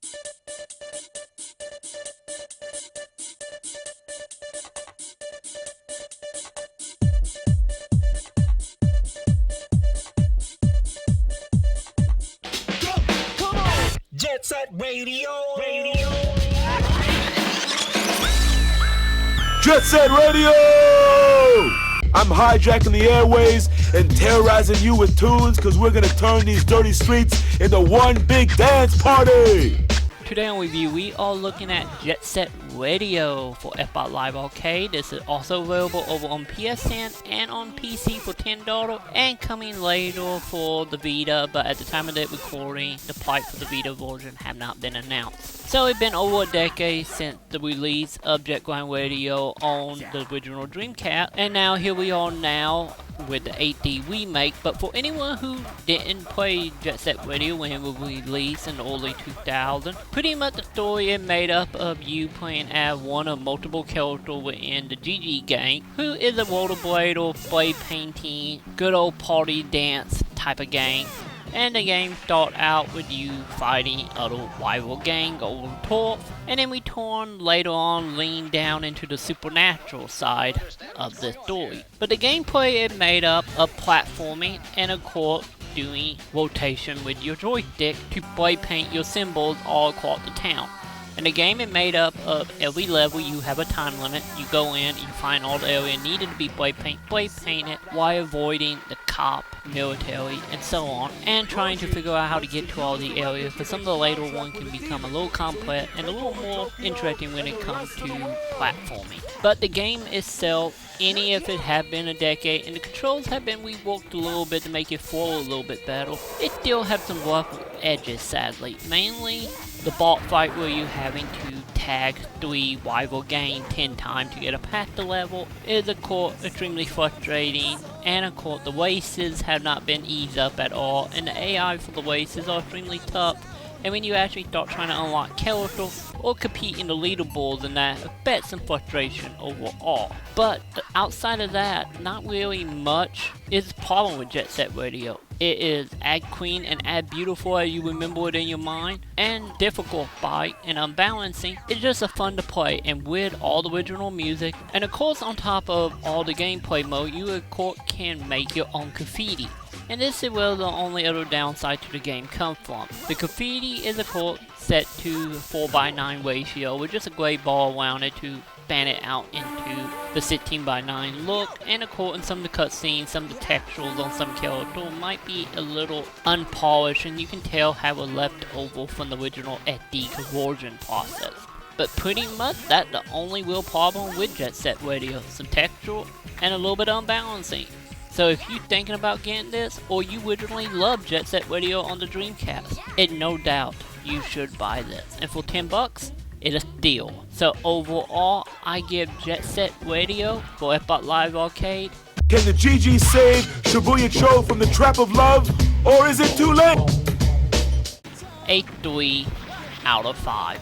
Jet Set Radio. Jet Set Radio! I'm hijacking the airways and terrorizing you with tunes because we're gonna turn these dirty streets into one big dance party! Today on review, we are looking at Jet Set Radio for Xbox Live Arcade. This is also available over on PSN and on PC for $10 and coming later for the Vita, but at the time of the recording, the price for the Vita version have not been announced. So it's been over a decade since the release of Jet Grind Radio on the original Dreamcast, and now here we are now with the 8D remake. But for anyone who didn't play Jet Set Radio when it was released in the early 2000s, pretty much the story is made up of you playing as one of multiple characters within the GG gang, who is a rollerblader, spray painting, good old party dance type of gang. And the game starts out with you fighting other rival gang over turf, and then we turn later on lean down into the supernatural side of the story. But the gameplay is made up of platforming and of course doing rotation with your joystick to spray paint your symbols all across the town. And the game is made up of every level you have a time limit. You go in, you find all the area needed to be spray painted while avoiding the cop, military, and so on, and trying to figure out how to get to all the areas, because some of the later ones can become a little complex and a little more interesting when it comes to platforming. But the game itself, any if it had been a decade, and the controls have been reworked a little bit to make it flow a little bit better, it still has some rough edges, sadly. Mainly the boss fight where you're having to tag 3 rival gang 10 times to get a past the level is of course extremely frustrating, and of course the races have not been eased up at all, and the AI for the races are extremely tough. And when you actually start trying to unlock characters or compete in the leaderboards, and that affects some frustration overall. But outside of that, not really much is a problem with Jet Set Radio. It is as clean and as beautiful as you remember it in your mind, and difficult fight and unbalancing. It's just a fun to play, and with all the original music, and of course on top of all the gameplay mode, you of course can make your own graffiti. And this is where the only other downside to the game comes from. The graffiti is of course set to 4:9 ratio with just a gray ball around it to span it out into the 16:9 look, and of course in some of the cutscenes, some of the textures on some characters might be a little unpolished, and you can tell how it left over from the original SD conversion process. But pretty much that's the only real problem with Jet Set Radio, some texture and a little bit of unbalancing. So if you're thinking about getting this, or you originally loved Jet Set Radio on the Dreamcast, it no doubt you should buy this. And for $10, it is a steal. So overall, I give Jet Set Radio for Xbox Live Arcade. Can the GG save Shibuya Cho from the trap of love, or is it too late? A 3 out of 5.